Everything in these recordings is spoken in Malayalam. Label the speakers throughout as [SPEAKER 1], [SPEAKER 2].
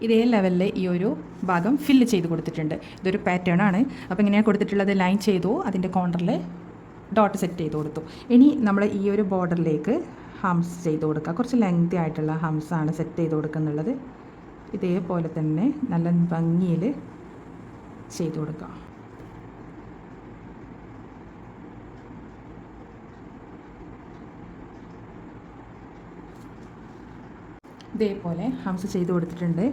[SPEAKER 1] ഇതേ ലെവലിൽ ഈ ഒരു ഭാഗം ഫില്ല് ചെയ്ത് കൊടുത്തിട്ടുണ്ട്. ഇതൊരു പാറ്റേൺ ആണ്. അപ്പോൾ ഇങ്ങനെയാണ് കൊടുത്തിട്ടുള്ളത്. ലൈൻ ചെയ്തു, അതിൻ്റെ കോർണറിൽ ഡോട്ട് സെറ്റ് ചെയ്ത് കൊടുത്തു. ഇനി നമ്മൾ ഈ ഒരു ബോർഡറിലേക്ക് ഹംസ് ചെയ്ത് കൊടുക്കുക. കുറച്ച് ലെങ്തി ആയിട്ടുള്ള ഹംസാണ് സെറ്റ് ചെയ്ത് കൊടുക്കുന്നുള്ളത്. ഇതേപോലെ തന്നെ നല്ല ഭംഗിയിൽ ചെയ്ത് കൊടുക്കുക. ഇതേപോലെ ഹംസ് ചെയ്ത് കൊടുത്തിട്ടുണ്ട്.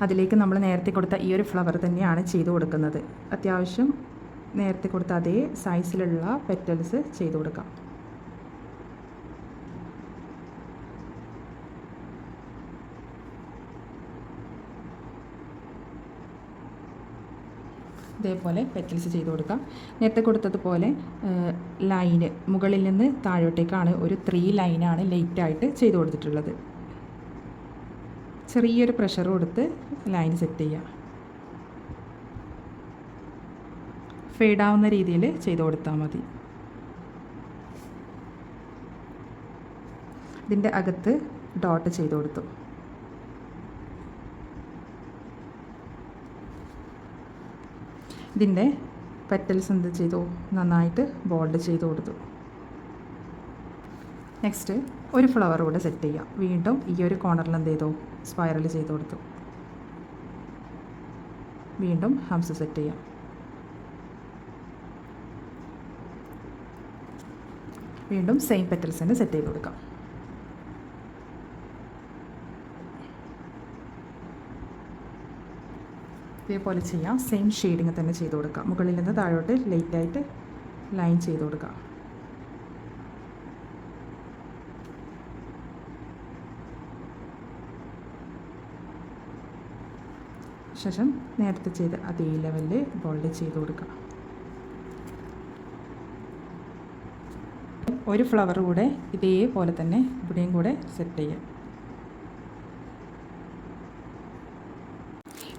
[SPEAKER 1] അതിലേക്ക് നമ്മൾ നേരത്തെ കൊടുത്ത ഈ ഒരു ഫ്ലവർ തന്നെയാണ് ചെയ്ത് കൊടുക്കുന്നത്. അത്യാവശ്യം നേരത്തെ കൊടുത്ത അതേ സൈസിലുള്ള പെറ്റൽസ് ചെയ്ത് കൊടുക്കാം. ഇതേപോലെ പെറ്റൽസ് ചെയ്ത് കൊടുക്കാം. നേരത്തെ കൊടുത്തതുപോലെ ലൈന് മുകളിൽ നിന്ന് താഴോട്ടേക്കാണ് ഒരു 3 ലൈനാണ് ലൈറ്റായിട്ട് ചെയ്ത് കൊടുത്തിട്ടുള്ളത്. ചെറിയൊരു പ്രഷർ കൊടുത്ത് ലൈൻ സെറ്റ് ചെയ്യുക. ഫെയ്ഡാവുന്ന രീതിയിൽ ചെയ്ത് കൊടുത്താൽ മതി. ഇതിൻ്റെ അകത്ത് ഡോട്ട് ചെയ്ത് കൊടുത്തു. ഇതിൻ്റെ പെറ്റൽസ് എന്ത് ചെയ്തു, നന്നായിട്ട് ബോൾഡ് ചെയ്ത് കൊടുത്തു. നെക്സ്റ്റ് ഒരു ഫ്ലവർ കൂടെ സെറ്റ് ചെയ്യാം. വീണ്ടും ഈ ഒരു കോർണറിൽ എന്ത് ചെയ്തു, സ്പൈറൽ ചെയ്ത് കൊടുത്തു. വീണ്ടും ഹംസ് സെറ്റ് ചെയ്യാം. വീണ്ടും സെയിം പെറ്റൽസ് തന്നെ സെറ്റ് ചെയ്ത് കൊടുക്കാം. ഇതേപോലെ ചെയ്യാം. സെയിം ഷെയ്ഡിങ് തന്നെ ചെയ്ത് കൊടുക്കാം. മുകളിൽ നിന്ന് താഴോട്ട് ലൈറ്റായിട്ട് ലൈൻ ചെയ്ത് കൊടുക്കാം. ശേഷം നേരത്തെ ചെയ്ത് അതേ ലെവലിൽ ബോൾഡ് ചെയ്ത് കൊടുക്കാം. ഒരു ഫ്ലവർ കൂടെ ഇതേപോലെ തന്നെ ഇവിടെയും കൂടെ സെറ്റ് ചെയ്യാം.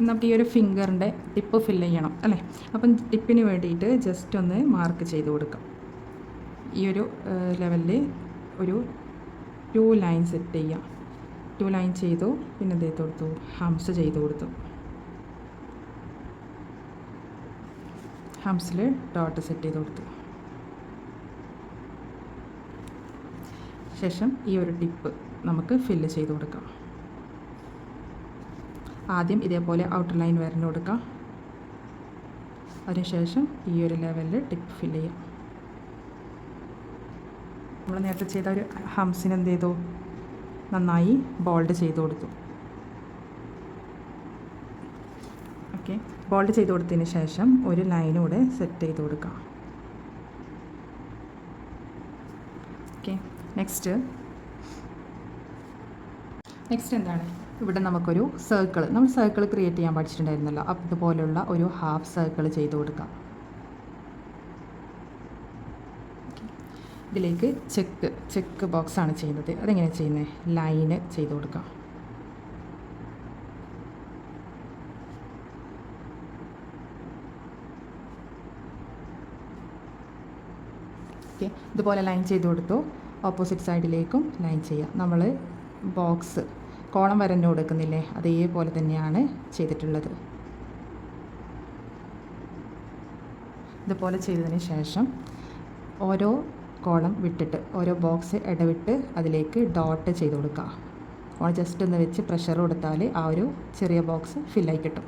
[SPEAKER 1] നമുക്ക് ഈ ഒരു ഫിംഗറിൻ്റെ ടിപ്പ് ഫില്ല് ചെയ്യണം അല്ലേ? അപ്പം ടിപ്പിന് വേണ്ടിയിട്ട് ജസ്റ്റ് ഒന്ന് മാർക്ക് ചെയ്ത് കൊടുക്കാം. ഈ ഒരു ലെവലിൽ ഒരു 2 ലൈൻ സെറ്റ് ചെയ്യാം. 2 ലൈൻ ചെയ്തു. പിന്നെ എന്ത് ചെയ്ത് കൊടുത്തു, ഹംസ് ചെയ്ത് കൊടുത്തു. ഹംസിൽ ഡോട്ട് സെറ്റ് ചെയ്ത് കൊടുത്തു. ശേഷം ഈ ഒരു ടിപ്പ് നമുക്ക് ഫില്ല് ചെയ്ത് കൊടുക്കാം. ആദ്യം ഇതേപോലെ ഔട്ടർ ലൈൻ വരഞ്ഞു കൊടുക്കാം. അതിനുശേഷം ഈ ഒരു ലെവലിൽ ടിപ്പ് ഫില്ല് ചെയ്യാം. നമ്മൾ നേരത്തെ ചെയ്ത ഒരു ഹംസിന് എന്ത് ചെയ്തു, നന്നായി ബോൾഡ് ചെയ്ത് കൊടുത്തു. ഓക്കെ, ബോൾഡ് ചെയ്ത് കൊടുത്തതിന് ശേഷം ഒരു ലൈനൂടെ സെറ്റ് ചെയ്ത് കൊടുക്കാം. ഓക്കെ, നെക്സ്റ്റ് എന്താണ്, ഇവിടെ നമുക്കൊരു സർക്കിൾ, നമ്മൾ സർക്കിൾ ക്രിയേറ്റ് ചെയ്യാൻ പഠിച്ചിട്ടുണ്ടായിരുന്നല്ലോ. അപ്പോൾ ഇതുപോലുള്ള ഒരു ഹാഫ് സർക്കിൾ ചെയ്ത് കൊടുക്കാം. ഇതിലേക്ക് ചെക്ക് ബോക്സാണ് ചെയ്യുന്നത്. അതെങ്ങനെ ചെയ്യുന്നത്, ലൈന് ചെയ്ത് കൊടുക്കാം. ഓക്കെ, ഇതുപോലെ ലൈൻ ചെയ്ത് കൊടുത്തു. ഓപ്പോസിറ്റ് സൈഡിലേക്കും ലൈൻ ചെയ്യാം. നമ്മൾ ബോക്സ് കോളം വരഞ്ഞു കൊടുക്കുന്നില്ലേ, അതേപോലെ തന്നെയാണ് ചെയ്തിട്ടുള്ളത്. ഇതുപോലെ ചെയ്തതിന് ശേഷം ഓരോ കോളം വിട്ടിട്ട്, ഓരോ ബോക്സ് ഇടവിട്ട് അതിലേക്ക് ഡോട്ട് ചെയ്ത് കൊടുക്കുക. അപ്പോൾ ജസ്റ്റ് ഒന്ന് വെച്ച് പ്രഷർ കൊടുത്താൽ ആ ഒരു ചെറിയ ബോക്സ് ഫില്ലായി കിട്ടും.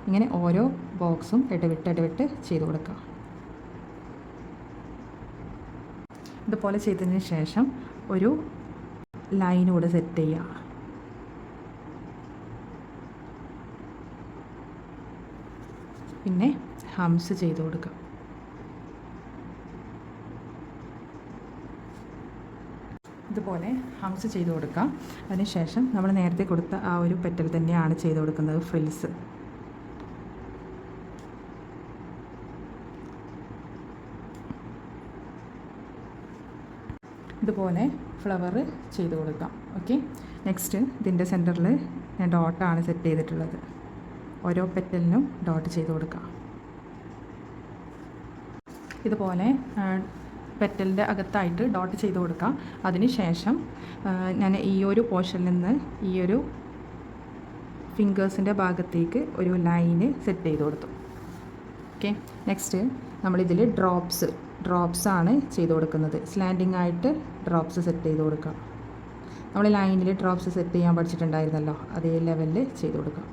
[SPEAKER 1] ഇങ്ങനെ ഓരോ ബോക്സും ഇടവിട്ട് ചെയ്ത് കൊടുക്കുക. ഇതുപോലെ ചെയ്തതിന് ശേഷം ഒരു ലൈൻ കൂടെ സെറ്റ് ചെയ്യുക. പിന്നെ ഹംസ് ചെയ്ത് കൊടുക്കുക. ഇതുപോലെ ഹംസ് ചെയ്ത് കൊടുക്കുക. അതിനുശേഷം നമ്മൾ നേരത്തെ കൊടുത്ത ആ ഒരു പെറ്റൽ തന്നെയാണ് ചെയ്ത് കൊടുക്കുന്നത്, ഫ്രിൽസ്. ഇതുപോലെ ഫ്ലവർ ചെയ്ത് കൊടുക്കാം. ഓക്കെ, നെക്സ്റ്റ് ഇതിൻ്റെ സെൻറ്ററിൽ ഞാൻ ഡോട്ടാണ് സെറ്റ് ചെയ്തിട്ടുള്ളത്. ഓരോ പെറ്റലിനും ഡോട്ട് ചെയ്ത് കൊടുക്കാം. ഇതുപോലെ പെറ്റലിൻ്റെ അകത്തായിട്ട് ഡോട്ട് ചെയ്ത് കൊടുക്കാം. അതിന് ശേഷം ഞാൻ ഈ ഒരു പോർഷനിൽ നിന്ന് ഈ ഒരു ഫിംഗേഴ്സിൻ്റെ ഭാഗത്തേക്ക് ഒരു ലൈന് സെറ്റ് ചെയ്ത് കൊടുത്തു. ഓക്കെ, നെക്സ്റ്റ് നമ്മളിതിൽ ഡ്രോപ്സ് ആണ് ചെയ്ത് കൊടുക്കുന്നത്. സ്ലാൻഡിങ് ആയിട്ട് ഡ്രോപ്സ് സെറ്റ് ചെയ്ത് കൊടുക്കുക. നമ്മൾ ലൈനിൽ ഡ്രോപ്സ് സെറ്റ് ചെയ്യാൻ പഠിച്ചിട്ടുണ്ടായിരുന്നല്ലോ, അതേ ലെവലിൽ ചെയ്ത് കൊടുക്കുക.